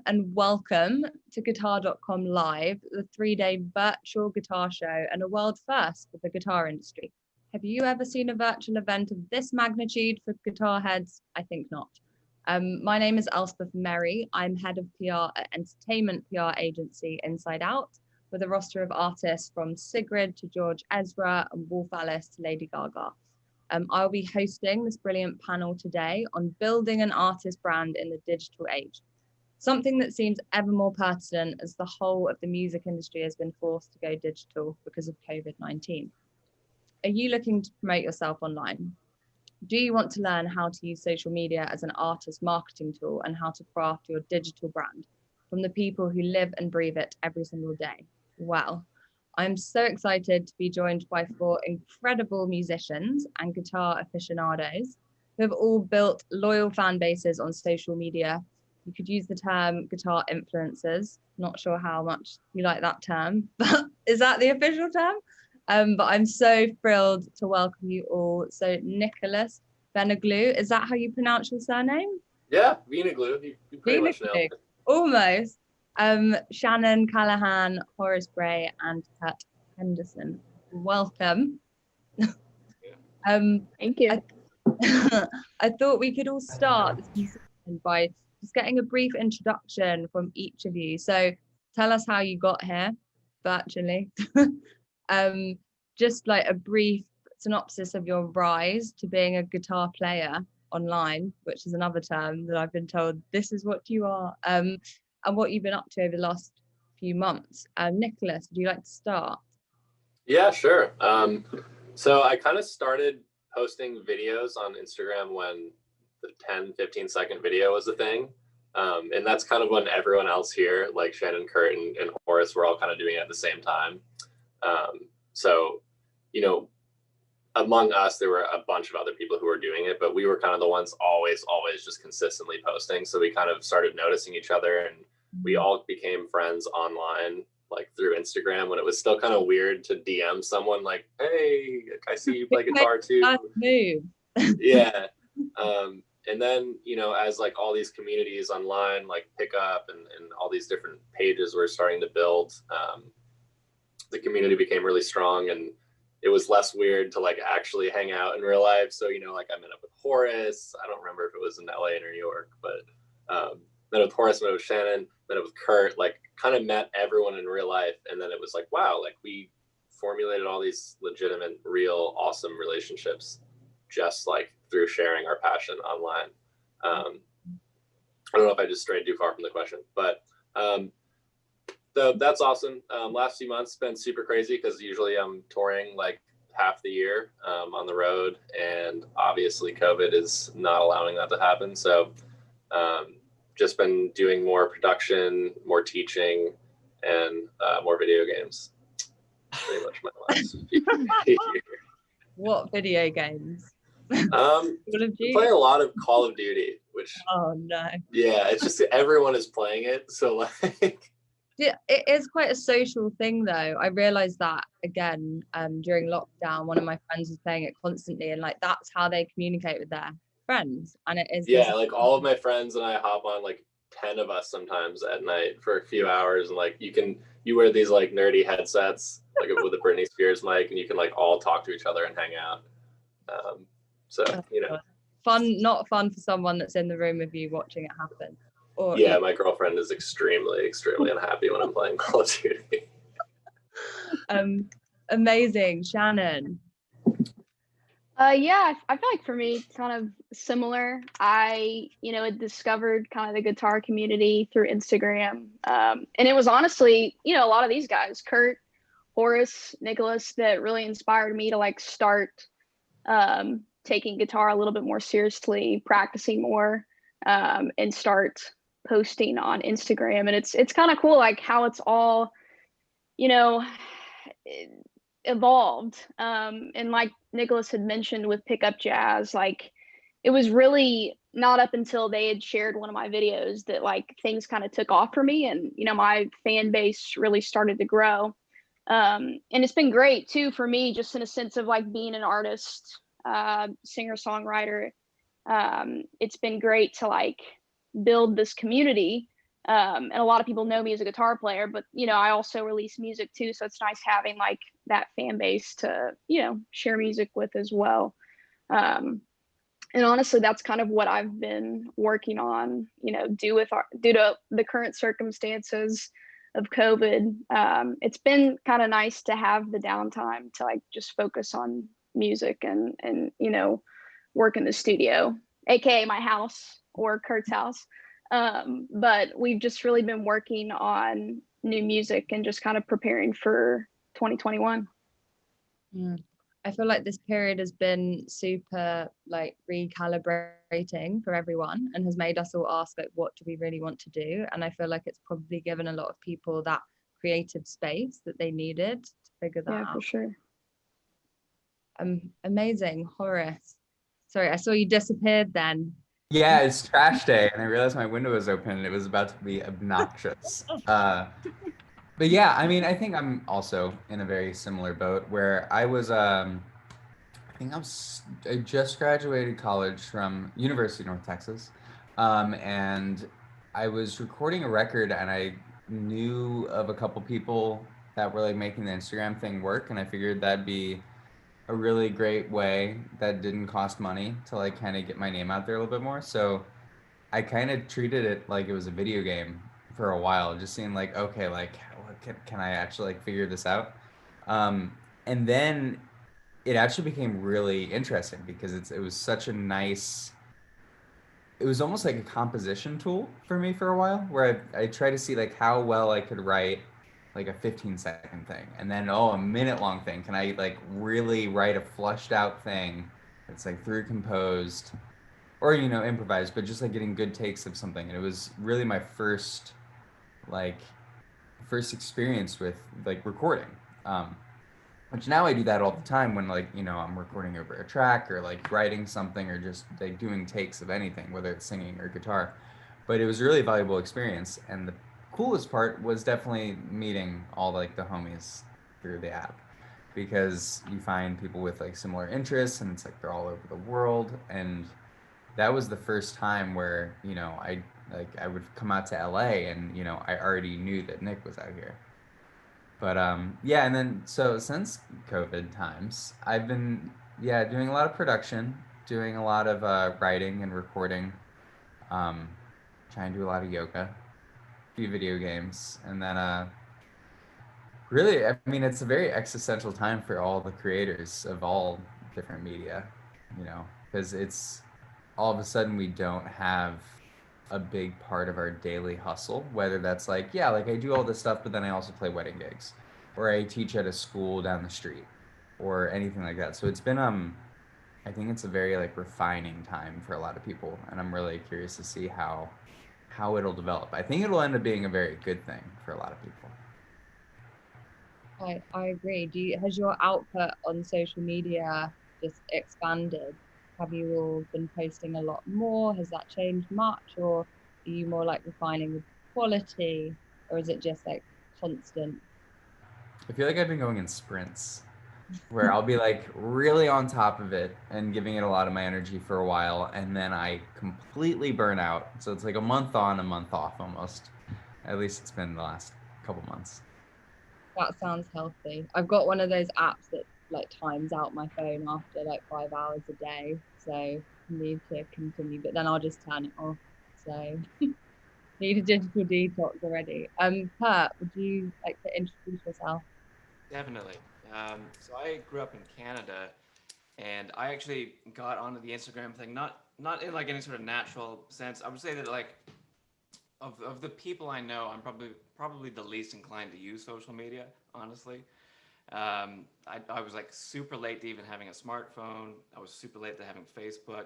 and welcome to Guitar.com Live, the 3-day virtual guitar show and a world first for the guitar industry. Have you ever seen a virtual event of this magnitude for guitar heads? I think not. My name is Elspeth Merry. I'm head of PR at entertainment PR agency Inside Out, with a roster of artists from Sigrid to George Ezra and Wolf Alice to Lady Gaga. I'll be hosting this brilliant panel today on building an artist brand in the digital age, something that seems ever more pertinent as the whole of the music industry has been forced to go digital because of COVID-19. Are you looking to promote yourself online? Do you want to learn how to use social media as an artist marketing tool and how to craft your digital brand from the people who live and breathe it every single day? Well, I'm so excited to be joined by 4 incredible musicians and guitar aficionados who have all built loyal fan bases on social media. You could use the term guitar influencers. Not sure how much you like that term, but is that the official term? But I'm so thrilled to welcome you all. So Nicholas Venaglu, is that how you pronounce your surname? Yeah, Venaglu. You pretty much nailed it. Almost. Shannon Callihan, Horace Bray, and Kurt Henderson. Welcome. Thank you. I thought we could all start this by just getting a brief introduction from each of you. So tell us how you got here virtually. Just like a brief synopsis of your rise to being a guitar player online, which is another term that I've been told this is what you are, and what you've been up to over the last few months. Nicholas, would you like to start? Yeah, sure. So I kind of started posting videos on Instagram when the 10-15 second video was a thing. And that's kind of when everyone else here, like Shannon, Kurt, and Horace, were all kind of doing it at the same time. So, you know, among us, there were a bunch of other people who were doing it, but we were kind of the ones always just consistently posting. So we kind of started noticing each other, and we all became friends online, like through Instagram, when it was still kind of weird to DM someone like, hey, I see you play guitar too. Yeah. And then, you know, as like all these communities online, like Pickup and all these different pages were starting to build, the community became really strong, and it was less weird to like actually hang out in real life. So, you know, like I met up with Horace. I don't remember if it was in LA or New York, but met up with Horace, met up with Shannon, met up with Kurt, like kind of met everyone in real life. And then it was like, wow, like we formulated all these legitimate, real, awesome relationships just like through sharing our passion online. I don't know if I just strayed too far from the question, but so that's awesome. Last few months been super crazy because usually I'm touring like half the year on the road, and obviously COVID is not allowing that to happen. So just been doing more production, more teaching, and more video games. Pretty much my last few years. What video games? Play a lot of Call of Duty, which yeah, it's just everyone is playing it, so like yeah, it is quite a social thing though. I realized that again during lockdown. One of my friends was playing it constantly, and like that's how they communicate with their friends. And it is like all of my friends and I hop on, like 10 of us sometimes at night for a few hours, and like you wear these like nerdy headsets like with a Britney Spears mic, and you can like all talk to each other and hang out. So you know, fun, not fun for someone that's in the room with you watching it happen. Or yeah, my girlfriend is extremely unhappy when I'm playing Call of Duty. Amazing. Shannon? Yeah, I feel like for me, it's kind of similar. I, had discovered kind of the guitar community through Instagram. And it was honestly, a lot of these guys, Kurt, Horace, Nicholas, that really inspired me to like start taking guitar a little bit more seriously, practicing more, and start posting on Instagram. And it's kind of cool, like how it's all, evolved. And like Nicholas had mentioned with Pickup Jazz, like it was really not up until they had shared one of my videos that like things kind of took off for me, and my fan base really started to grow. And it's been great too for me, just in a sense of like being an artist, singer songwriter. It's been great to like build this community And a lot of people know me as a guitar player, but I also release music too, so it's nice having like that fan base to share music with as well. And honestly, that's kind of what I've been working on, due to the current circumstances of COVID. It's been kind of nice to have the downtime to like just focus on music and work in the studio, aka my house or Kurt's house. But we've just really been working on new music and just kind of preparing for 2021. I feel like this period has been super like recalibrating for everyone and has made us all ask like, what do we really want to do? And I feel like it's probably given a lot of people that creative space that they needed to figure that out. Yeah, for sure. Amazing. Horace, sorry, I saw you disappeared then. Yeah, it's trash day, and I realized my window was open and it was about to be obnoxious. But yeah, I mean, I think I'm also in a very similar boat where I was, I just graduated college from University of North Texas, and I was recording a record, and I knew of a couple people that were like making the Instagram thing work, and I figured that'd be a really great way that didn't cost money to like kind of get my name out there a little bit more. So I kind of treated it like it was a video game for a while, just seeing like, okay, like can I actually like figure this out? And then it actually became really interesting because it was such a nice, it was almost like a composition tool for me for a while, where I tried to see like how well I could write like a 15-second thing, and then a minute long thing. Can I like really write a flushed out thing that's like through composed or improvised, but just like getting good takes of something. And it was really my first experience with like recording, which now I do that all the time when like I'm recording over a track or like writing something or just like doing takes of anything, whether it's singing or guitar. But it was a really valuable experience, and the coolest part was definitely meeting all like the homies through the app, because you find people with like similar interests, and it's like they're all over the world. And that was the first time where I would come out to LA and I already knew that Nick was out here. But yeah, and then so since COVID times, I've been doing a lot of production, doing a lot of writing and recording, trying to do a lot of yoga, a few video games, and then really, I mean, it's a very existential time for all the creators of all different media, because it's all of a sudden we don't have a big part of our daily hustle, whether that's like I do all this stuff, but then I also play wedding gigs, or I teach at a school down the street, or anything like that. So it's been I think it's a very like refining time for a lot of people, and I'm really curious to see how it'll develop. I think it'll end up being a very good thing for a lot of people. I agree. Has your output on social media just expanded? Have you all been posting a lot more? Has that changed much, or are you more like refining the quality, or is it just like constant? I feel like I've been going in sprints where I'll be like really on top of it and giving it a lot of my energy for a while, and then I completely burn out. So it's like a month on, a month off almost. At least it's been the last couple months. That sounds healthy. I've got one of those apps that like times out my phone after like 5 hours a day, so I need to continue, but then I'll just turn it off. So need a digital detox already. Kurt, would you like to introduce yourself? Definitely. So I grew up in Canada, and I actually got onto the Instagram thing not in like any sort of natural sense. I would say that like of the people I know, I'm probably the least inclined to use social media, honestly. I was like super late to even having a smartphone. I was super late to having Facebook.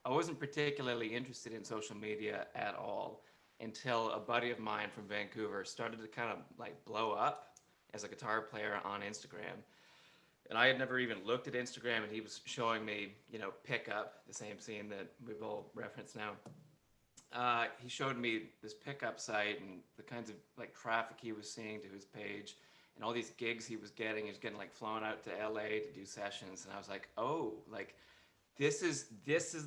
I wasn't particularly interested in social media at all until a buddy of mine from Vancouver started to kind of like blow up as a guitar player on Instagram. And I had never even looked at Instagram, and he was showing me, Pickup, the same scene that we've all referenced now. He showed me this pickup site and the kinds of like traffic he was seeing to his page, and all these gigs he was getting. He was getting like flown out to LA to do sessions, and I was like, oh, like this is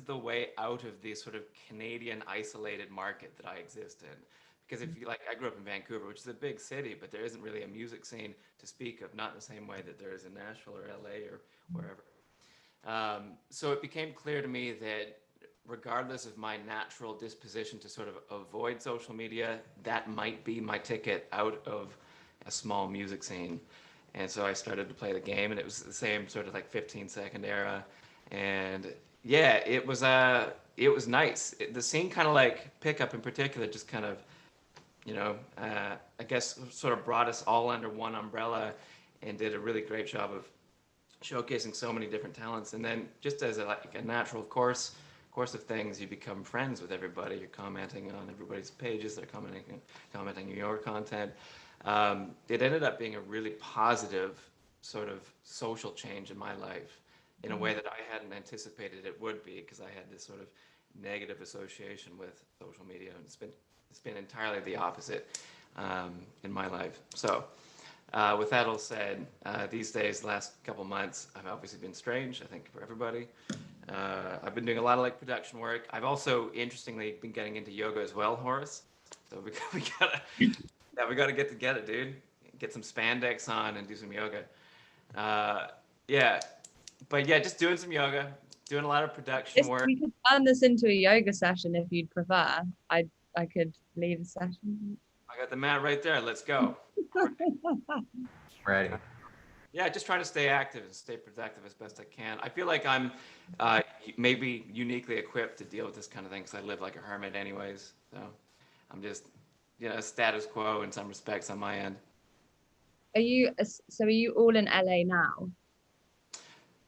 the way out of the sort of Canadian isolated market that I exist in, because if you like, I grew up in Vancouver, which is a big city, but there isn't really a music scene to speak of, not in the same way that there is in Nashville or LA or wherever. So it became clear to me that regardless of my natural disposition to sort of avoid social media, that might be my ticket out of a small music scene. And so I started to play the game, and it was the same sort of like 15-second era. And yeah, it was nice. The scene kind of like Pickup in particular just kind of, I guess sort of brought us all under one umbrella and did a really great job of showcasing so many different talents. And then just as a natural course of things, you become friends with everybody. You're commenting on everybody's pages. They're commenting on your content. It ended up being a really positive sort of social change in my life in a way that I hadn't anticipated it would be, because I had this sort of negative association with social media, and it's been entirely the opposite in my life. So with that all said, these days, last couple months, I've obviously been strange, I think, for everybody. I've been doing a lot of like production work. I've also, interestingly, been getting into yoga as well, Horace. So we gotta get together, dude. Get some spandex on and do some yoga. Yeah, but yeah, just doing some yoga, doing a lot of production work. We could turn this into a yoga session if you'd prefer. I could lead a session. I got the mat right there. Let's go. Ready. Yeah, just trying to stay active and stay productive as best I can. I feel like I'm maybe uniquely equipped to deal with this kind of thing because I live like a hermit anyways. So I'm just, status quo in some respects on my end. Are you all in LA now?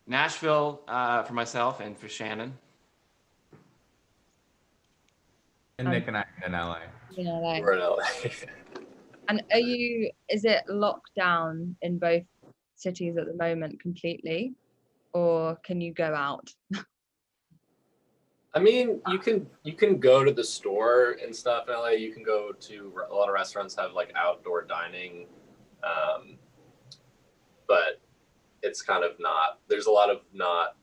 Nashville for myself and for Shannon. And Nick and I are in LA. In LA. We're in LA. And is it locked down in both cities at the moment completely, or can you go out? I mean, you can go to the store and stuff in LA. You can go to a lot of restaurants have like outdoor dining, but it's kind of not. There's a lot of not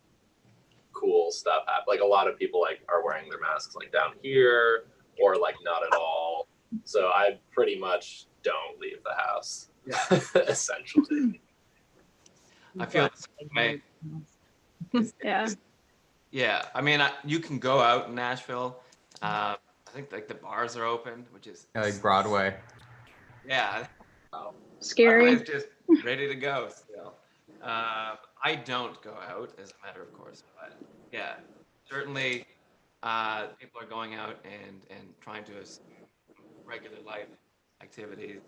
cool stuff. Like a lot of people like are wearing their masks like down here or like not at all. So I pretty much don't leave the house. Essentially. I feel the same way. Yeah. Yeah, I mean, you can go out in Nashville. I think like the bars are open, which is Like Broadway. Yeah. Scary. I'm just ready to go still. I don't go out as a matter of course, but yeah, certainly people are going out and trying to assume regular life activities.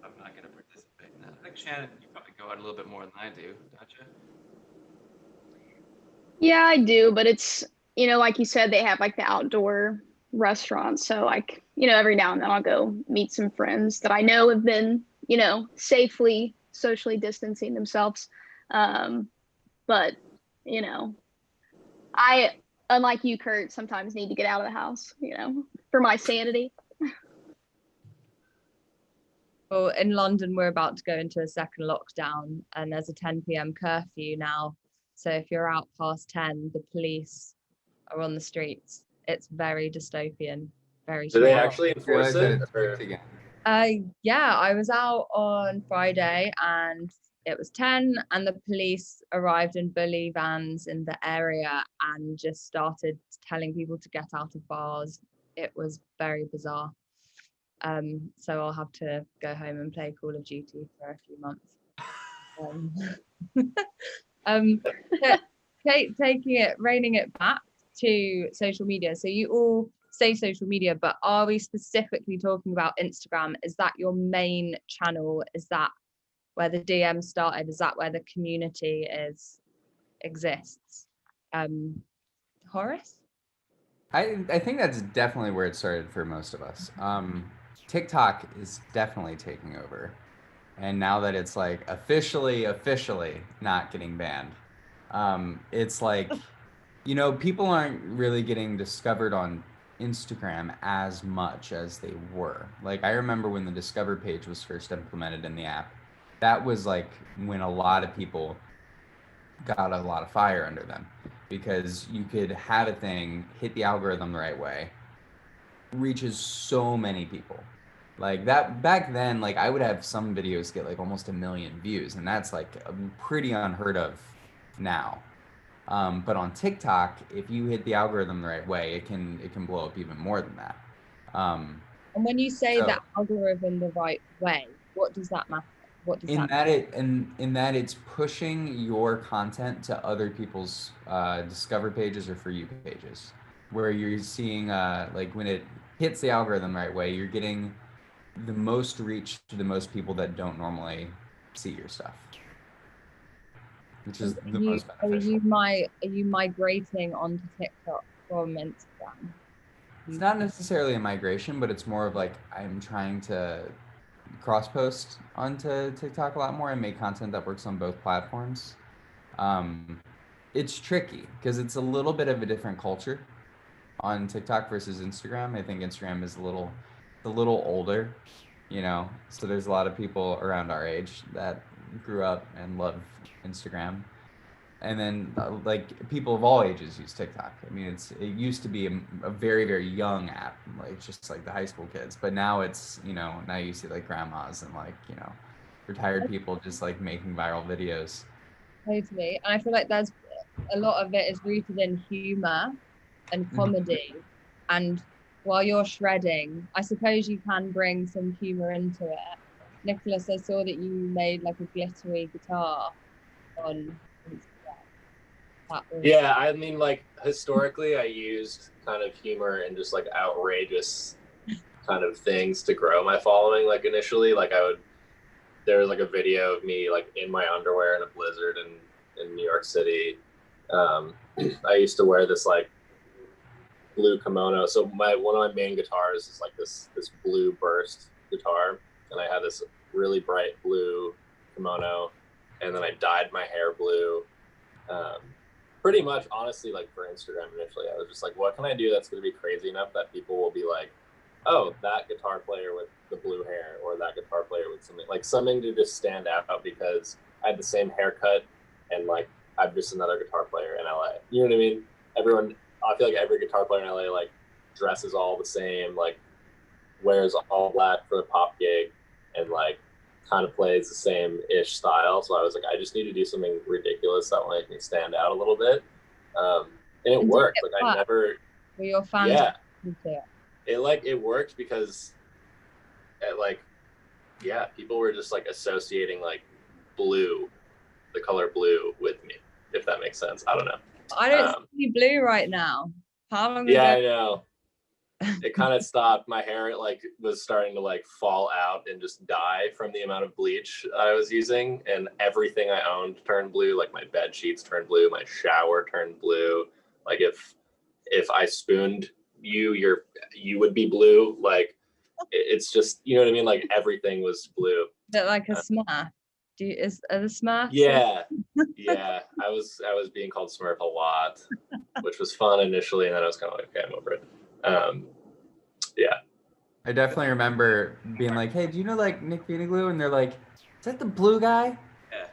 I'm not going to participate in that. I think Shannon, you probably go out a little bit more than I do, don't you? Yeah, I do, but it's, like you said, they have like the outdoor restaurants. So like, every now and then I'll go meet some friends that I know have been, safely socially distancing themselves. But, I, unlike you, Kurt, sometimes need to get out of the house, for my sanity. Well, in London, we're about to go into a second lockdown, and there's a 10 p.m. curfew now. So if you're out past 10, the police are on the streets. It's very dystopian. Very. Do they actually enforce it? Yeah, I was out on Friday and it was 10, and the police arrived in bully vans in the area and just started telling people to get out of bars. It was very bizarre. So I'll have to go home and play Call of Duty for a few months. Reining it back to social media. So you all say social media, but are we specifically talking about Instagram? Is that your main channel? Is that where the DM started? Is that where the community exists? Horace? I think that's definitely where it started for most of us. TikTok is definitely taking over. And now that it's like officially not getting banned, it's like, people aren't really getting discovered on Instagram as much as they were. Like, I remember when the Discover page was first implemented in the app, that was like when a lot of people got a lot of fire under them, because you could have a thing, hit the algorithm the right way, reaches so many people. Like that back then, like I would have some videos get like almost 1 million views, and that's like pretty unheard of now. But on TikTok, if you hit the algorithm the right way, it can blow up even more than that. And when you say So- that algorithm the right way, what does that matter? What does in that that in that it's pushing your content to other people's discover pages or for you pages, where you're seeing like when it hits the algorithm the right way, you're getting the most reach to the most people that don't normally see your stuff, which is the most beneficial. Are you migrating onto TikTok from Instagram? It's not necessarily a migration, but it's more of like I'm trying to cross post onto TikTok a lot more and make content that works on both platforms. It's tricky because it's a little bit of a different culture on TikTok versus Instagram. I think Instagram is a little older, you know, so there's a lot of people around our age that grew up and love Instagram. And then like people of all ages use TikTok. I mean, it used to be a very, very young app, like just like the high school kids, but now it's, you know, now you see like grandmas and like, you know, retired people just like making viral videos. Totally. And I feel like there's a lot of it is rooted in humor and comedy. And while you're shredding, I suppose you can bring some humor into it. Nicholas, I saw that you made like a glittery guitar on Instagram. Yeah, I mean, like historically, I used kind of humor and just like outrageous kind of things to grow my following. Like initially, like there was like a video of me like in my underwear in a blizzard in New York City. I used to wear this like blue kimono. So one of my main guitars is like this blue burst guitar, and I had this really bright blue kimono, and then I dyed my hair blue. Pretty much, honestly, like for Instagram initially, I was just like, what can I do that's going to be crazy enough that people will be like, oh, that guitar player with the blue hair, or that guitar player with something to just stand out, because I had the same haircut and like I'm just another guitar player in LA. You know what I mean? I feel like every guitar player in LA like dresses all the same, like wears all black for the pop gig, and like kind of plays the same-ish style. So I was like, I just need to do something ridiculous that will make me stand out a little bit. And it worked. Like I never. Were your fans? Yeah. It worked because, people were just like associating like blue, the color blue, with me. If that makes sense. I don't know. I don't see blue right now. How long? Yeah, I know. It kind of stopped. My hair like was starting to like fall out and just die from the amount of bleach I was using, and everything I owned turned blue. Like my bed sheets turned blue, my shower turned blue. Like if I spooned you would be blue. Like it's just, you know what I mean? Like everything was blue. Is it like a Smurf? Are the Smurfs? Yeah. I was being called Smurf a lot, which was fun initially, and then I was kind of like, okay, I'm over it. Yeah. I definitely remember being like, hey, do you know like Nick Glue? And they're like, is that the blue guy? Yeah.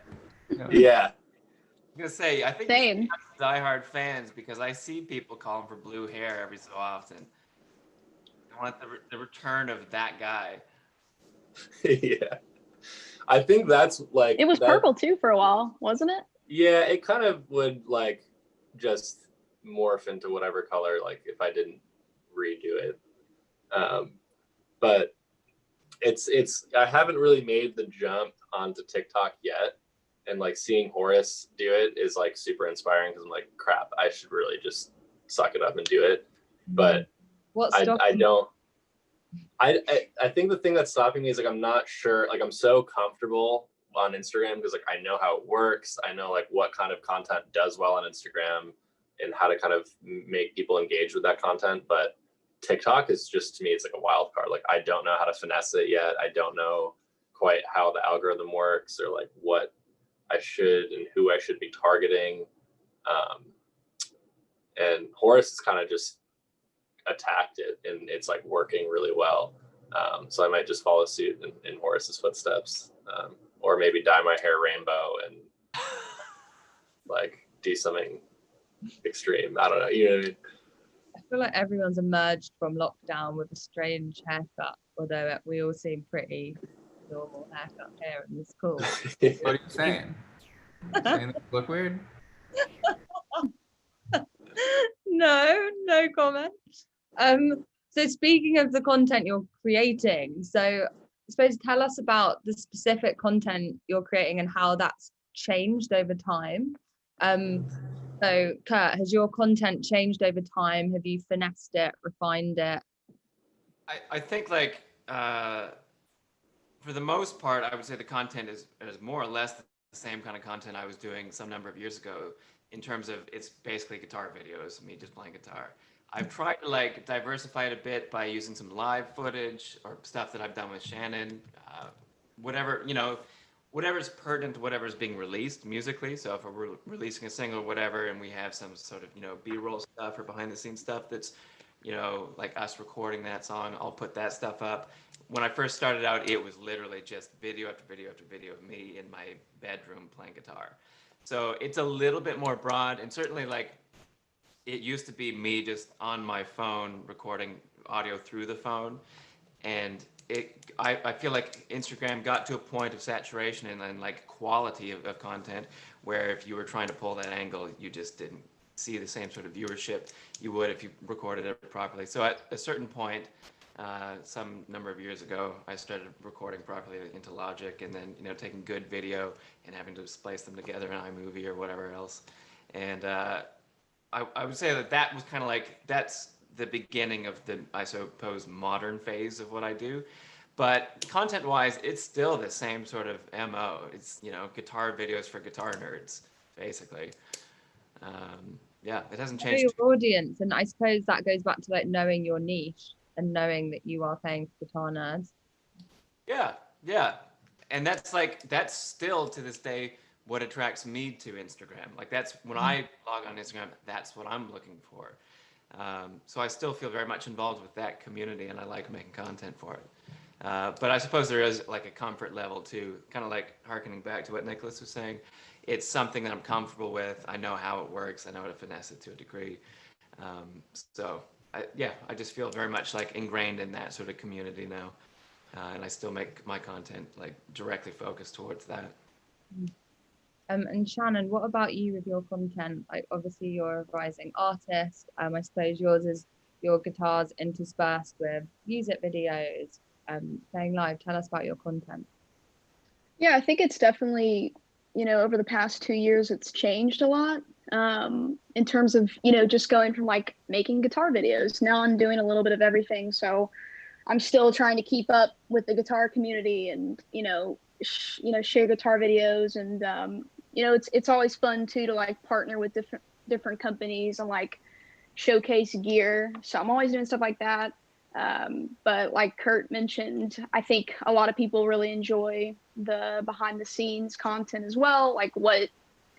You know? Yeah. I'm gonna say, I think Same. diehard fans, because I see people calling for blue hair every so often. I want the return of that guy. Yeah. I think that's like It was purple too for a while, wasn't it? Yeah, it kind of would like just morph into whatever color, like if I didn't redo it. But it's I haven't really made the jump onto TikTok yet, and like seeing Horace do it is like super inspiring, because I'm like, crap, I should really just suck it up and do it. But I don't. I think the thing that's stopping me is like I'm not sure. Like I'm so comfortable on Instagram because like I know how it works. I know like what kind of content does well on Instagram and how to kind of make people engage with that content. But TikTok is just, to me, it's like a wild card. Like I don't know how to finesse it yet. I don't know quite how the algorithm works, or like what I should and who I should be targeting. And Horace has kind of just attacked it, and it's like working really well. So I might just follow suit in Horace's footsteps, or maybe dye my hair rainbow and like do something extreme. I don't know. You know what I mean? I feel like everyone's emerged from lockdown with a strange haircut, although we all seem pretty normal haircut here in this call. What are you saying? Saying that you look weird? No comment. So speaking of the content you're creating, so I suppose tell us about the specific content you're creating and how that's changed over time. So Kurt, has your content changed over time? Have you finessed it, refined it? I think like for the most part, I would say the content is more or less the same kind of content I was doing some number of years ago, in terms of it's basically guitar videos, me just playing guitar. I've tried to like diversify it a bit by using some live footage or stuff that I've done with Shannon, whatever, you know, whatever's pertinent to whatever's being released musically. So if we're releasing a single or whatever, and we have some sort of, you know, B-roll stuff or behind the scenes stuff that's, you know, like us recording that song, I'll put that stuff up. When I first started out, it was literally just video after video after video of me in my bedroom playing guitar. So it's a little bit more broad, and certainly like it used to be me just on my phone recording audio through the phone, and I feel like Instagram got to a point of saturation and like quality of content where if you were trying to pull that angle, you just didn't see the same sort of viewership you would if you recorded it properly. So at a certain point, some number of years ago, I started recording properly into Logic, and then, you know, taking good video and having to splice them together in iMovie or whatever else. And I would say that was kind of like, that's the beginning of the, I suppose, modern phase of what I do. But content-wise, it's still the same sort of MO. It's, you know, guitar videos for guitar nerds, basically. Yeah, it hasn't For changed. your audience, and I suppose that goes back to like knowing your niche and knowing that you are playing for guitar nerds. Yeah. And that's still to this day what attracts me to Instagram. Like that's when I log on Instagram, that's what I'm looking for. So I still feel very much involved with that community, and I like making content for it. But I suppose there is like a comfort level too, kind of like harkening back to what Nicholas was saying. It's something that I'm comfortable with. I know how it works. I know how to finesse it to a degree. So I just feel very much like ingrained in that sort of community now. And I still make my content like directly focused towards that. And Shannon, what about you with your content? Like obviously you're a rising artist. I suppose yours is your guitars interspersed with music videos, playing live. Tell us about your content. Yeah, I think it's definitely, you know, over the past 2 years, it's changed a lot, in terms of, you know, just going from like making guitar videos. Now I'm doing a little bit of everything. So I'm still trying to keep up with the guitar community and, you know, share guitar videos. And, you know, it's always fun too, to like partner with different companies and like showcase gear. So I'm always doing stuff like that. But like Kurt mentioned, I think a lot of people really enjoy the behind the scenes content as well, like what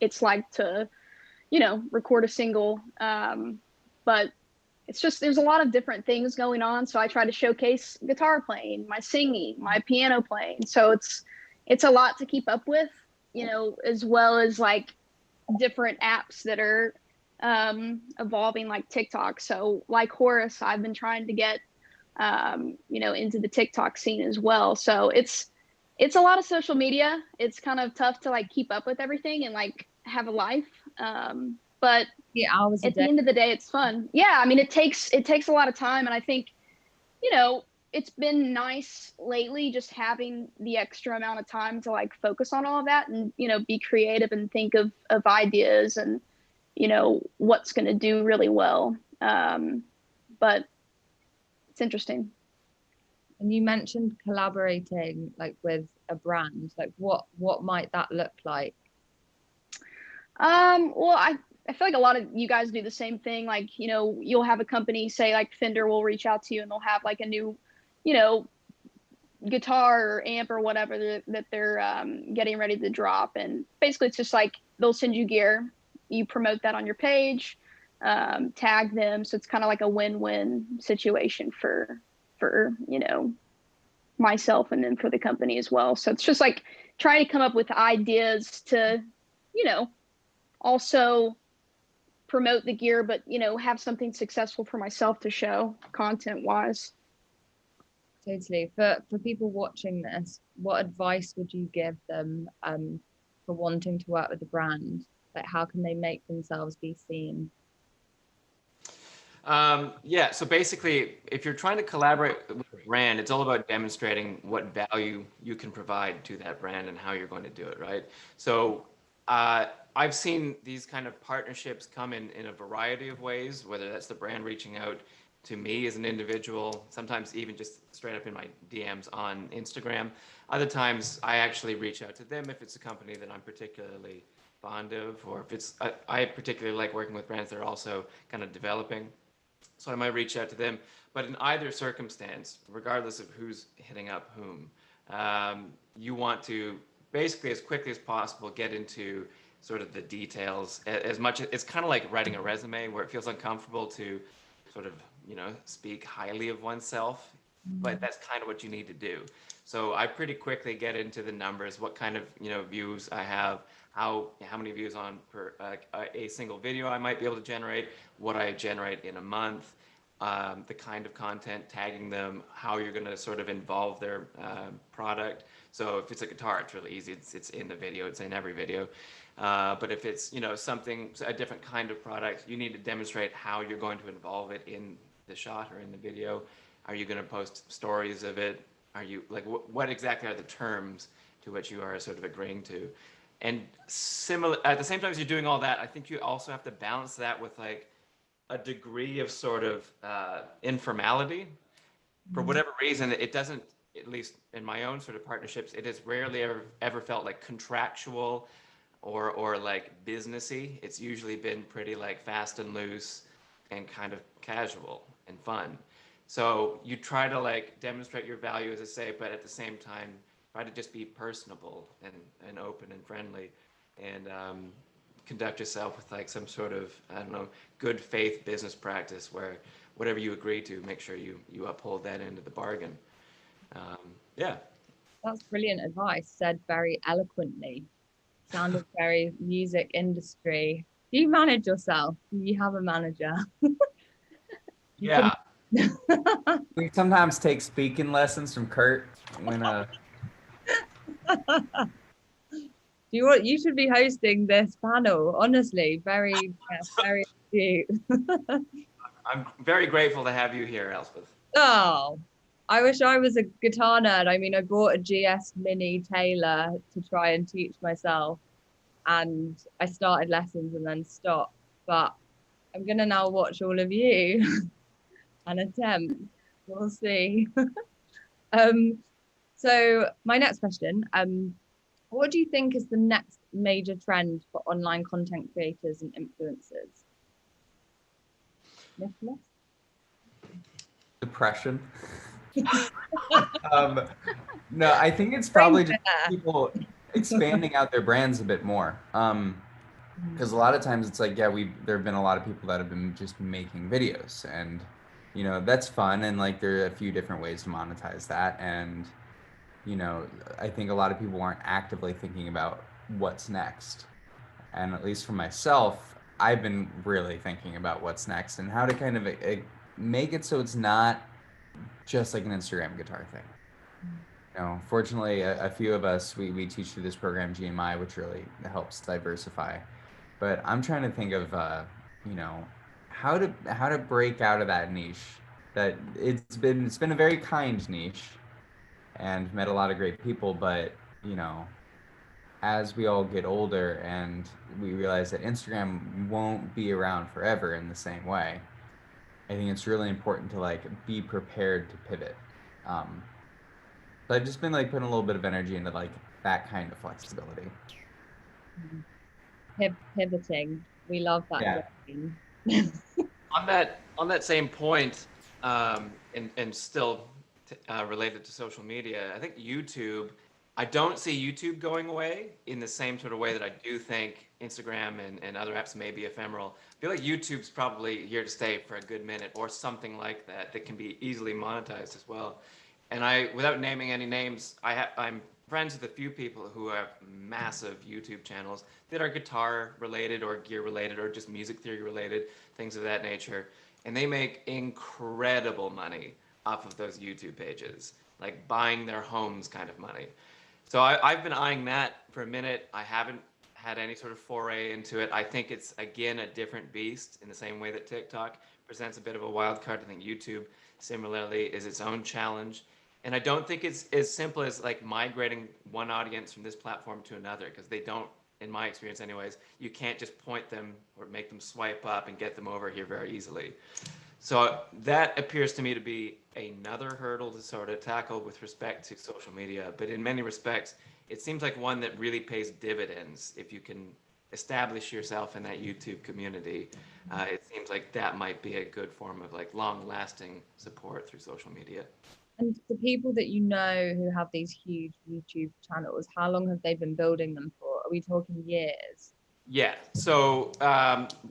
it's like to, you know, record a single. But it's just, there's a lot of different things going on. So I try to showcase guitar playing, my singing, my piano playing. So it's a lot to keep up with, you know, as well as like different apps that are evolving, like TikTok. So like Horace, I've been trying to get you know, into the TikTok scene as well. So it's a lot of social media. It's kind of tough to like keep up with everything and like have a life. But hours at the end of the day, it's fun. Yeah, I mean, it takes a lot of time, and I think, you know, it's been nice lately just having the extra amount of time to like focus on all of that and, you know, be creative and think of ideas and, you know, what's going to do really well. But it's interesting. And you mentioned collaborating like with a brand. Like what might that look like? Well, I feel like a lot of you guys do the same thing. Like, you know, you'll have a company, say like Fender will reach out to you and they'll have like a new, you know, guitar or amp or whatever that they're getting ready to drop. And basically it's just like they'll send you gear, you promote that on your page, tag them. So it's kind of like a win-win situation for, you know, myself and then for the company as well. So it's just like trying to come up with ideas to, you know, also promote the gear, but have something successful for myself to show content wise. Totally. For people watching this, what advice would you give them for wanting to work with a brand? Like, how can they make themselves be seen? Yeah, so basically, if you're trying to collaborate with a brand, it's all about demonstrating what value you can provide to that brand and how you're going to do it, right? So I've seen these kind of partnerships come in a variety of ways, whether that's the brand reaching out to me as an individual, sometimes even just straight up in my DMs on Instagram. Other times I actually reach out to them if it's a company that I'm particularly fond of, or if it's, I particularly like working with brands that are also kind of developing. So I might reach out to them. But in either circumstance, regardless of who's hitting up whom, you want to basically as quickly as possible get into sort of the details. As much, it's kind of like writing a resume where it feels uncomfortable to sort of, speak highly of oneself, but that's kind of what you need to do. So I pretty quickly get into the numbers, what kind of, views I have, how many views on per a single video I might be able to generate, what I generate in a month, the kind of content, tagging them, how you're going to sort of involve their product. So if it's a guitar, it's really easy. It's in the video. It's in every video. But if it's something, a different kind of product, you need to demonstrate how you're going to involve it in the shot or in the video. Are you going to post stories of it? Are you like what exactly are the terms to which you are sort of agreeing to? And similar at the same time as you're doing all that, I think you also have to balance that with like a degree of sort of informality. For whatever reason, it doesn't, at least in my own sort of partnerships, it has rarely ever felt like contractual or like businessy. It's usually been pretty like fast and loose and kind of casual and fun. So you try to like demonstrate your value, as I say, but at the same time, try to just be personable and open and friendly, and conduct yourself with like some sort of, I don't know, good faith business practice where whatever you agree to, make sure you uphold that end of the bargain. Yeah. That's brilliant advice, said very eloquently. Sounded very music industry. Do you manage yourself? Do you have a manager? Yeah. We sometimes take speaking lessons from Kurt when You should be hosting this panel. Honestly, very astute. I'm very grateful to have you here, Elspeth. Oh, I wish I was a guitar nerd. I mean, I bought a GS Mini Taylor to try and teach myself, and I started lessons and then stopped. But I'm gonna now watch all of you and attempt. We'll see. So my next question, what do you think is the next major trend for online content creators and influencers? Nicholas? depression. No, I think it's probably just people expanding out their brands a bit more. Because a lot of times it's like, yeah, there have been a lot of people that have been just making videos, and that's fun, and like there are a few different ways to monetize that, and I think a lot of people aren't actively thinking about what's next. And at least for myself, I've been really thinking about what's next and how to kind of make it so it's not just like an Instagram guitar thing. Fortunately, a few of us, we teach through this program, GMI, which really helps diversify. But I'm trying to think of, how to break out of that niche. That it's been a very kind niche, and met a lot of great people. But as we all get older and we realize that Instagram won't be around forever in the same way, I think it's really important to like be prepared to pivot. So I've just been like putting a little bit of energy into like that kind of flexibility. Pivoting. We love that. Yeah. On that same point, and still related to social media, I think YouTube, I don't see YouTube going away in the same sort of way that I do think Instagram and other apps may be ephemeral. I feel like YouTube's probably here to stay for a good minute, or something like that can be easily monetized as well. And without naming any names, I'm friends with a few people who have massive YouTube channels that are guitar related or gear related or just music theory related, things of that nature. And they make incredible money off of those YouTube pages, like buying their homes kind of money. So I've been eyeing that for a minute. I haven't had any sort of foray into it. I think it's, again, a different beast in the same way that TikTok presents a bit of a wild card. I think YouTube similarly is its own challenge. And I don't think it's as simple as like migrating one audience from this platform to another, because they don't, in my experience anyways, you can't just point them or make them swipe up and get them over here very easily. So that appears to me to be another hurdle to sort of tackle with respect to social media. But in many respects, it seems like one that really pays dividends if you can establish yourself in that YouTube community. It seems like that might be a good form of like long-lasting support through social media. And the people that you know who have these huge YouTube channels, how long have they been building them for? Are we talking years? Yeah, so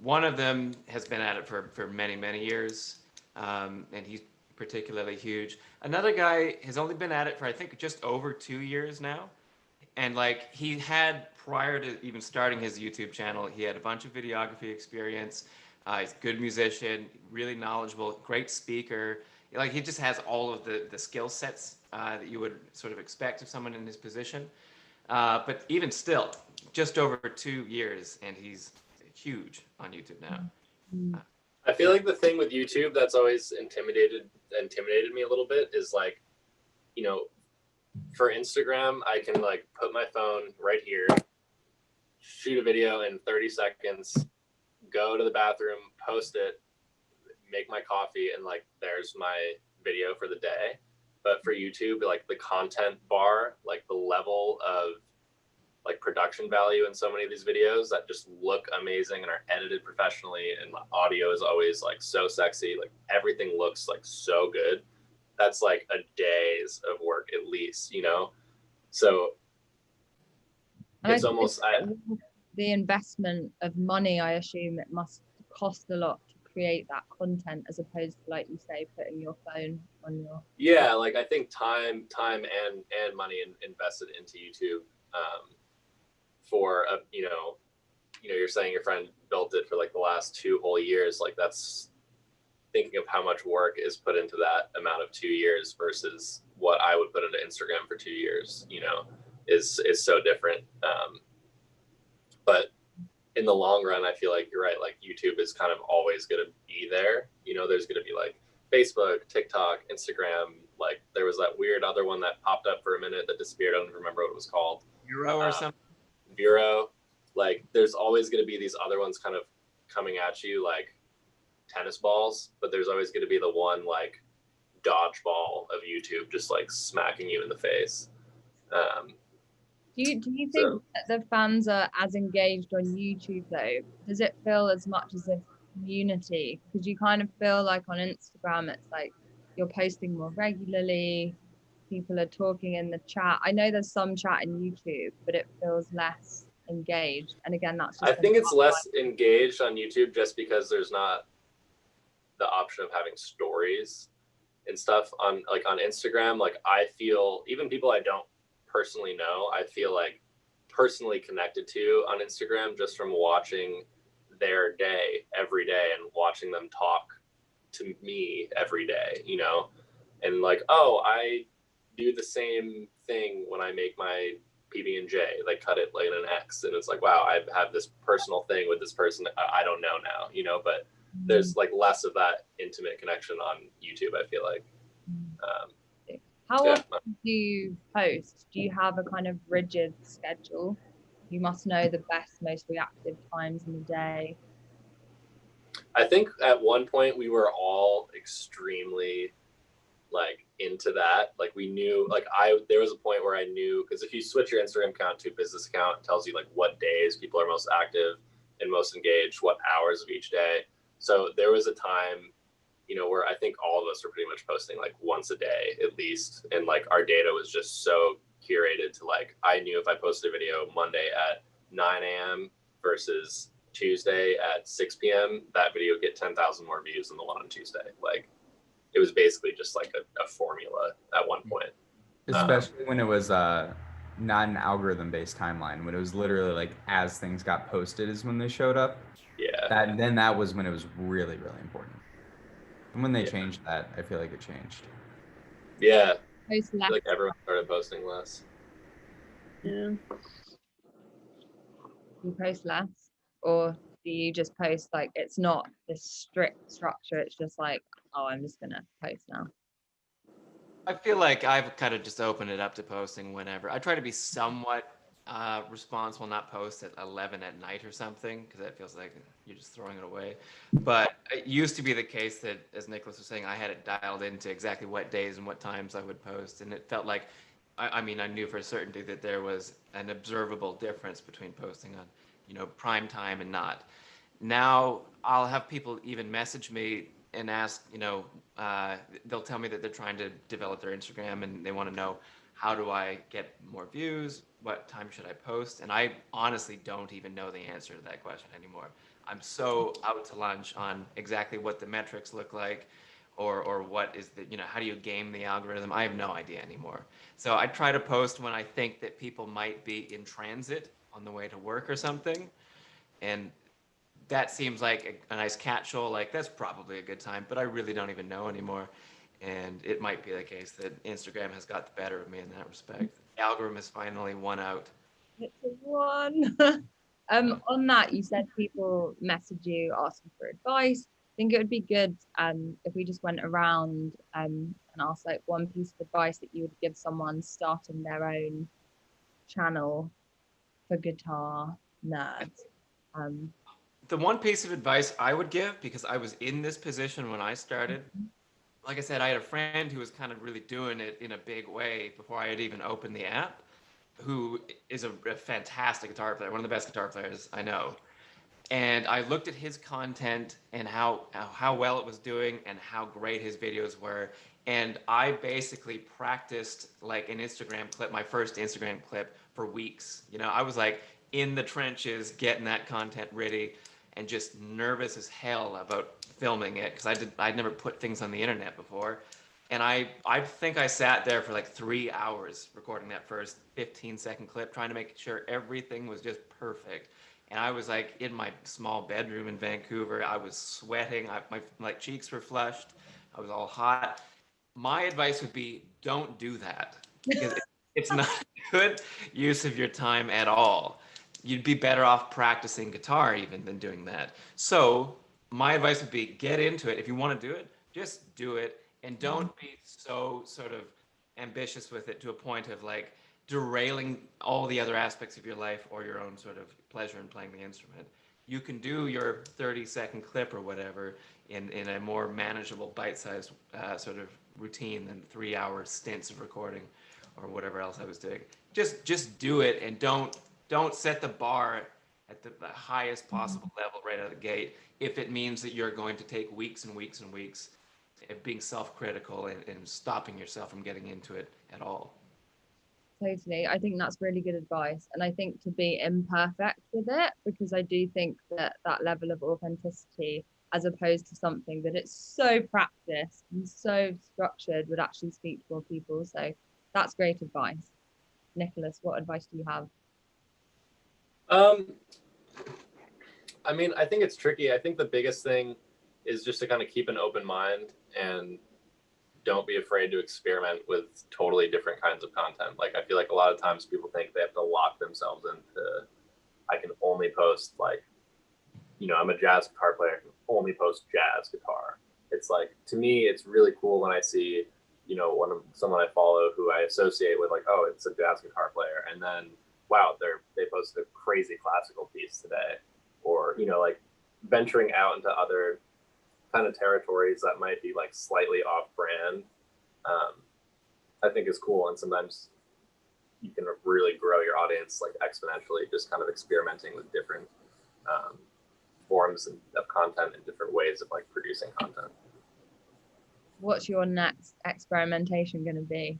one of them has been at it for many, many years, and he's particularly huge. Another guy has only been at it for, I think, just over 2 years now. And like he had, prior to even starting his YouTube channel, he had a bunch of videography experience. He's a good musician, really knowledgeable, great speaker. Like he just has all of the skill sets that you would sort of expect of someone in his position. But even still, just over 2 years, and he's huge on YouTube now. I feel like the thing with YouTube that's always intimidated me a little bit is like, you know, for Instagram, I can like put my phone right here, shoot a video in 30 seconds, go to the bathroom, post it, make my coffee, and like there's my video for the day. But for YouTube, like the content bar, like the level of like production value in so many of these videos that just look amazing and are edited professionally, and the audio is always like so sexy, like everything looks like so good. That's like a day's of work at least, you know? So And it's almost the investment of money, I assume it must cost a lot to create that content, as opposed to, like you say, putting your phone on your... Yeah, like I think time and money invested into YouTube for a, you know, you're saying your friend built it for like the last 2 whole years. Like that's thinking of how much work is put into that amount of 2 years versus what I would put into Instagram for 2 years, you know, is so different. But in the long run, I feel like you're right. Like YouTube is kind of always going to be there. You know, there's going to be like Facebook, TikTok, Instagram. Like there was that weird other one that popped up for a minute that disappeared. I don't remember what it was called. Bureau or something. Bureau. Like there's always going to be these other ones kind of coming at you like tennis balls, but there's always going to be the one like dodgeball of YouTube just like smacking you in the face. Do you think that the fans are as engaged on YouTube though? Does it feel as much as a community? Because you kind of feel like on Instagram it's like you're posting more regularly, people are talking in the chat. I know there's some chat in YouTube, but it feels less engaged. And again, that's just... I think it's less engaged on YouTube just because there's not the option of having stories and stuff on like on Instagram. Like I feel even people I don't personally know, I feel like personally connected to on Instagram just from watching their day every day and watching them talk to me every day, you know, and like, oh, I do the same thing when I make my PB&J, they cut it like in an X, and it's like, wow, I have this personal thing with this person I don't know now, you know, but there's like less of that intimate connection on YouTube, I feel like. How often do you post? Do you have a kind of rigid schedule? You must know the best, most reactive times in the day. I think at one point we were all extremely like into that. Like we knew, like there was a point where I knew, because if you switch your Instagram account to a business account, it tells you like what days people are most active and most engaged, what hours of each day. So there was a time, you know, where I think all of us were pretty much posting like once a day at least. And like our data was just so curated to like, I knew if I posted a video Monday at 9 a.m. versus Tuesday at 6 p.m., that video would get 10,000 more views than the one on Tuesday. Like it was basically just like a formula at one point. Especially when it was not an algorithm based timeline, when it was literally like as things got posted is when they showed up. Yeah. That was when it was really, really important. And when they Yeah. changed that, I feel like it changed. Yeah. Post I less. feel like everyone started posting less. Yeah. You post less, or do you just post like it's not this strict structure? It's just like, oh, I'm just gonna post now. I feel like I've kind of just opened it up to posting whenever. I try to be somewhat responsible, not post at 11 at night or something, because that feels like you're just throwing it away. But it used to be the case that, as Nicholas was saying, I had it dialed into exactly what days and what times I would post, and it felt like, I mean, I knew for certainty that there was an observable difference between posting on, prime time and not. Now I'll have people even message me and ask, they'll tell me that they're trying to develop their Instagram and they want to know, how do I get more views? What time should I post? And I honestly don't even know the answer to that question anymore. I'm so out to lunch on exactly what the metrics look like, or what is the, how do you game the algorithm? I have no idea anymore. So I try to post when I think that people might be in transit on the way to work or something. And that seems like a nice catch-all. Like, that's probably a good time, but I really don't even know anymore. And it might be the case that Instagram has got the better of me in that respect. The algorithm has finally won out. It's a one. On that, you said people message you asking for advice. I think it would be good if we just went around and asked like one piece of advice that you would give someone starting their own channel for guitar nerds. The one piece of advice I would give, because I was in this position when I started, like I said, I had a friend who was kind of really doing it in a big way before I had even opened the app, who is a fantastic guitar player, one of the best guitar players I know. And I looked at his content and how well it was doing and how great his videos were. And I basically practiced like an Instagram clip, my first Instagram clip, for weeks. I was like in the trenches getting that content ready and just nervous as hell about filming it, because I'd never put things on the internet before. And I think I sat there for like 3 hours recording that first 15-second clip, trying to make sure everything was just perfect. And I was like in my small bedroom in Vancouver. I was sweating. My cheeks were flushed. I was all hot. My advice would be, don't do that, because it's not a good use of your time at all. You'd be better off practicing guitar even than doing that. So my advice would be, get into it. If you want to do it, just do it, and don't be so sort of ambitious with it to a point of like derailing all the other aspects of your life or your own sort of pleasure in playing the instrument. You can do your 30-second clip or whatever in a more manageable bite-sized sort of routine than 3-hour stints of recording or whatever else I was doing. Just do it, and don't set the bar at the highest possible level right out of the gate if it means that you're going to take weeks and weeks and weeks of being self-critical and stopping yourself from getting into it at all. Totally. I think that's really good advice. And I think to be imperfect with it, because I do think that that level of authenticity, as opposed to something that it's so practiced and so structured, would actually speak to more people. So that's great advice. Nicholas, what advice do you have? I mean, I think it's tricky. I think the biggest thing is just to kind of keep an open mind and don't be afraid to experiment with totally different kinds of content. Like, I feel like a lot of times people think they have to lock themselves into, I can only post like, I'm a jazz guitar player, I can only post jazz guitar. It's like, to me, it's really cool when I see, someone I follow who I associate with, like, oh, it's a jazz guitar player, and then wow, they posted a crazy classical piece today, or like venturing out into other kind of territories that might be like slightly off brand. I think is cool, and sometimes you can really grow your audience like exponentially, just kind of experimenting with different forms of content and different ways of like producing content. What's your next experimentation going to be?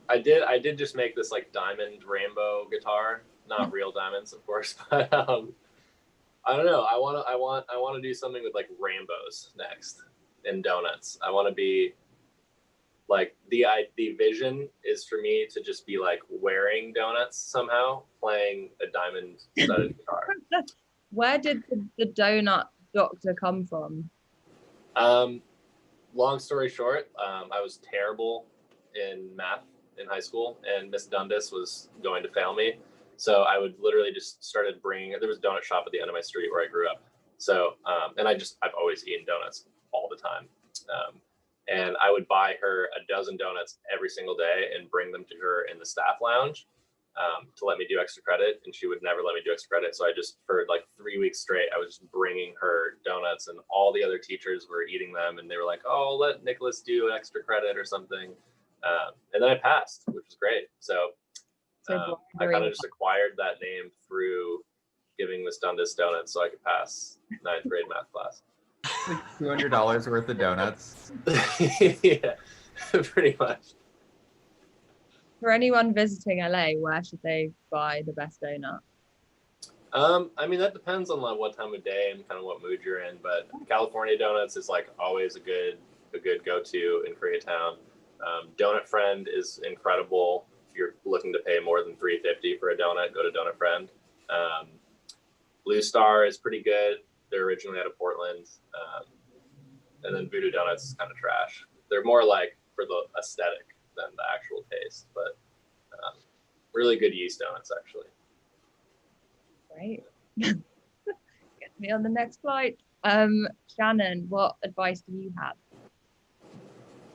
I did just make this like diamond rainbow guitar, not real diamonds, of course, but I don't know. I want to do something with like rainbows next and donuts. I want to be like the vision is for me to just be like wearing donuts somehow, playing a diamond studded guitar. Where did the donut doctor come from? Long story short, I was terrible in math in high school, and Miss Dundas was going to fail me. So I would literally just started bringing, there was a donut shop at the end of my street where I grew up. So, and I've always eaten donuts all the time. And I would buy her a dozen donuts every single day and bring them to her in the staff lounge to let me do extra credit. And she would never let me do extra credit. So I just, for like 3 weeks straight, I was just bringing her donuts, and all the other teachers were eating them. And they were like, oh, let Nicholas do extra credit or something. And then I passed, which was great. So I kind of just acquired that name through giving Miss Dundas donuts so I could pass 9th grade math class. Like $200 worth of donuts. Yeah, pretty much. For anyone visiting LA, where should they buy the best donut? I mean, that depends on like what time of day and kind of what mood you're in, but California Donuts is like always a good go-to in Koreatown. Donut Friend is incredible. If you're looking to pay more than $3.50 for a donut, go to Donut Friend. Blue Star is pretty good. They're originally out of Portland. And then Voodoo Donuts is kind of trash. They're more like for the aesthetic than the actual taste, but really good yeast donuts, actually. Great. Get me on the next flight. Shannon, what advice do you have?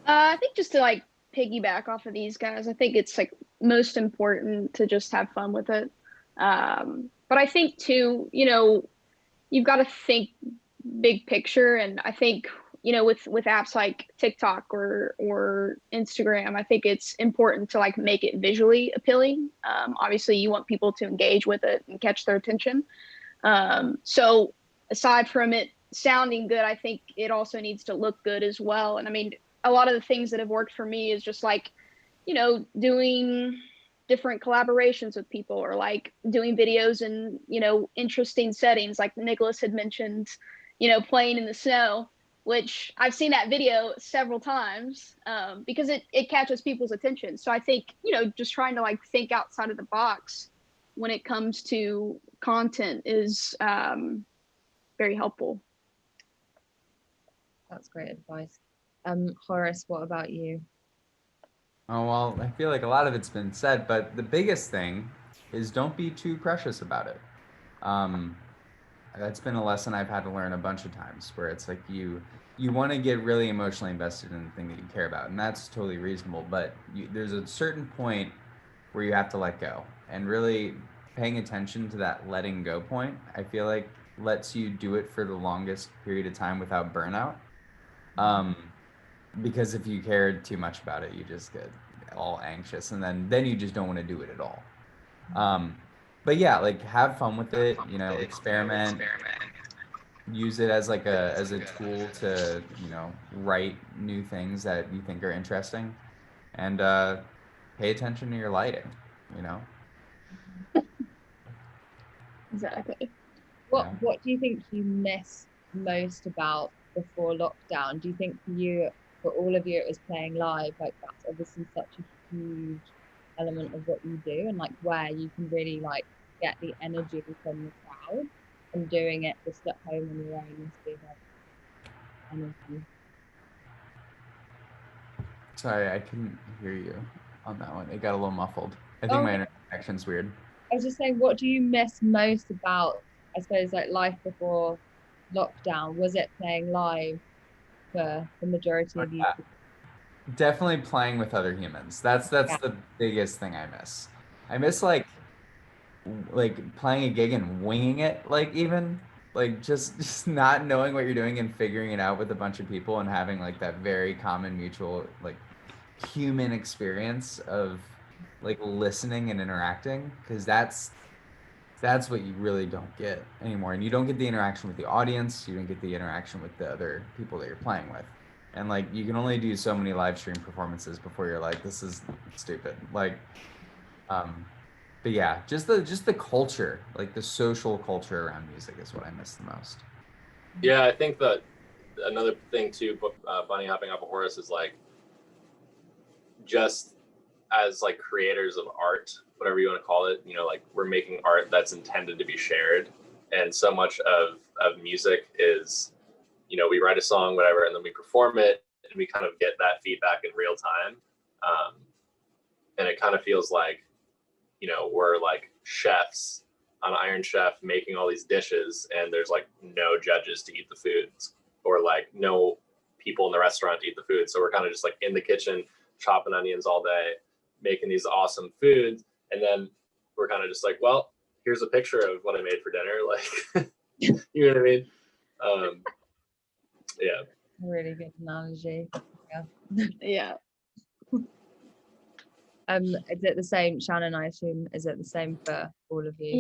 I think just to like piggyback off of these guys, I think it's like most important to just have fun with it. But I think too, you know, you've got to think big picture. And I think, you know, with apps like TikTok or Instagram, I think it's important to like make it visually appealing. Obviously you want people to engage with it and catch their attention. So aside from it sounding good, I think it also needs to look good as well. And I mean, a lot of the things that have worked for me is just like, you know, doing different collaborations with people, or like doing videos in, you know, interesting settings. Like Nicholas had mentioned, you know, playing in the snow, which I've seen that video several times because it catches people's attention. So I think, you know, just trying to like think outside of the box when it comes to content is very helpful. That's great advice. Horace, what about you? Oh, well, I feel like a lot of it's been said, but the biggest thing is don't be too precious about it. That's been a lesson I've had to learn a bunch of times, where it's like you want to get really emotionally invested in the thing that you care about, and that's totally reasonable, but there's a certain point where you have to let go, and really paying attention to that letting go point, I feel like lets you do it for the longest period of time without burnout. Because if you cared too much about it, you just get all anxious, and then you just don't want to do it at all. But yeah, like have fun with it, you know, experiment, use it as like as a tool to, you know, write new things that you think are interesting, and pay attention to your lighting, you know. Exactly. What do you think you miss most about before lockdown? Do you think for all of you, it was playing live? Like that's obviously such a huge element of what you do, and like where you can really like get the energy from the crowd, and doing it just at home on your own must be like energy. Sorry, I couldn't hear you on that one. It got a little muffled. I think my internet connection's weird. I was just saying, what do you miss most about, I suppose, like life before lockdown? Was it playing live for the majority of you? Definitely playing with other humans. That's the biggest thing I miss. I miss like playing a gig and winging it, like even like just not knowing what you're doing and figuring it out with a bunch of people, and having like that very common mutual like human experience of like listening and interacting, because that's what you really don't get anymore. And you don't get the interaction with the audience, you don't get the interaction with the other people that you're playing with. And like you can only do so many live stream performances before you're like, this is stupid. Like but yeah, just the culture, like the social culture around music is what I miss the most. Yeah, I think that another thing too, bunny hopping off of Horace, is like just as like creators of art, whatever you want to call it, you know, like we're making art that's intended to be shared. And so much of music is, you know, we write a song, whatever, and then we perform it and we kind of get that feedback in real time. And it kind of feels like, you know, we're like chefs on Iron Chef making all these dishes and there's like no judges to eat the food, or like no people in the restaurant to eat the food. So we're kind of just like in the kitchen chopping onions all day, making these awesome foods. And then we're kind of just like, well, here's a picture of what I made for dinner. Like, you know what I mean? Yeah. Really good analogy. Yeah. Is it the same, Shannon, I assume, is it the same for all of you?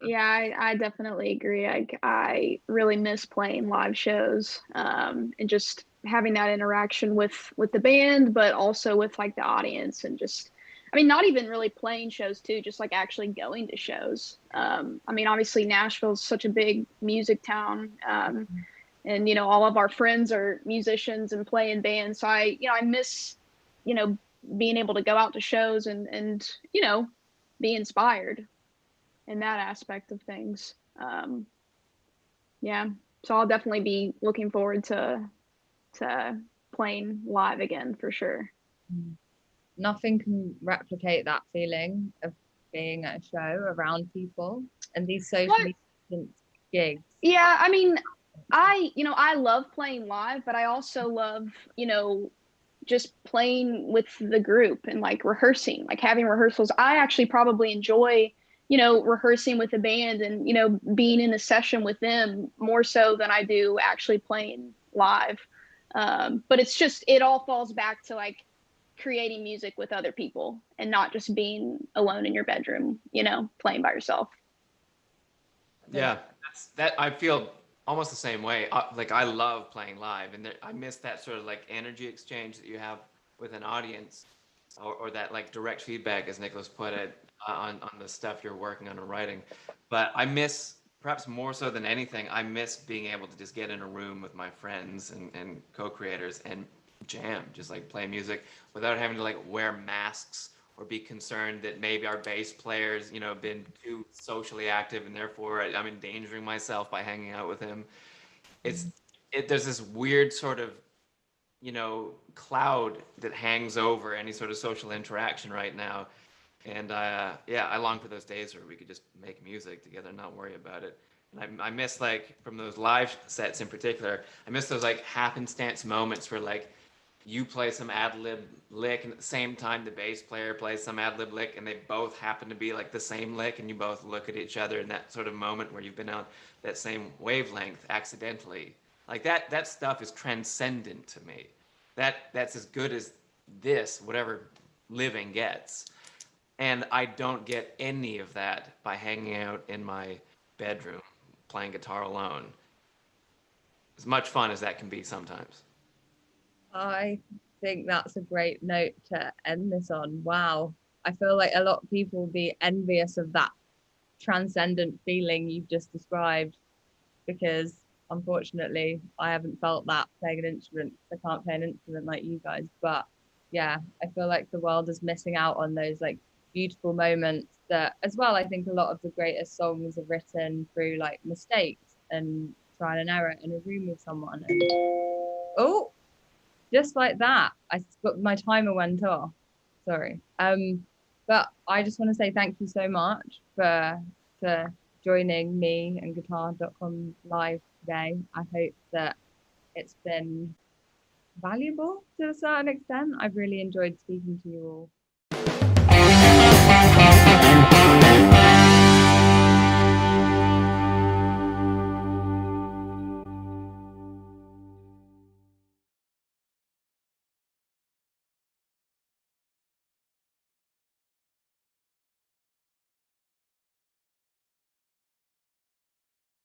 Yeah, I definitely agree. I really miss playing live shows, and just having that interaction with the band, but also with like the audience, and just, I mean, not even really playing shows too, just like actually going to shows. I mean, obviously Nashville's such a big music town, and, you know, all of our friends are musicians and play in bands. So I miss, you know, being able to go out to shows and, you know, be inspired in that aspect of things. Yeah. So I'll definitely be looking forward to playing live again for sure. Nothing can replicate that feeling of being at a show around people and these socially distanced gigs. Yeah, I mean, I love playing live, but I also love, you know, just playing with the group and like rehearsing, like having rehearsals. I actually probably enjoy, you know, rehearsing with the band and, you know, being in a session with them more so than I do actually playing live. But it's just, it all falls back to like creating music with other people and not just being alone in your bedroom, you know, playing by yourself. Yeah, that I feel almost the same way. Like I love playing live, and I miss that sort of like energy exchange that you have with an audience, or that like direct feedback, as Nicholas put it, on the stuff you're working on and writing. But I miss, perhaps more so than anything, I miss being able to just get in a room with my friends and co-creators and jam, just like play music without having to like wear masks or be concerned that maybe our bass player's, you know, been too socially active and therefore I'm endangering myself by hanging out with him. There's this weird sort of, you know, cloud that hangs over any sort of social interaction right now. And I long for those days where we could just make music together and not worry about it. And I miss, like, from those live sets in particular, I miss those like happenstance moments where like you play some ad lib lick and at the same time the bass player plays some ad lib lick and they both happen to be like the same lick and you both look at each other in that sort of moment where you've been on that same wavelength accidentally. Like that stuff is transcendent to me. That's as good as this, whatever living gets. And I don't get any of that by hanging out in my bedroom playing guitar alone. As much fun as that can be sometimes. I think that's a great note to end this on. Wow. I feel like a lot of people will be envious of that transcendent feeling you've just described, because unfortunately I haven't felt that playing an instrument. I can't play an instrument like you guys, but yeah, I feel like the world is missing out on those like beautiful moments that, as well, I think a lot of the greatest songs are written through like mistakes and trial and error in a room with someone. And oh, just like that, my timer went off. Sorry. But I just want to say thank you so much for joining me and guitar.com live today. I hope that it's been valuable to a certain extent. I've really enjoyed speaking to you all.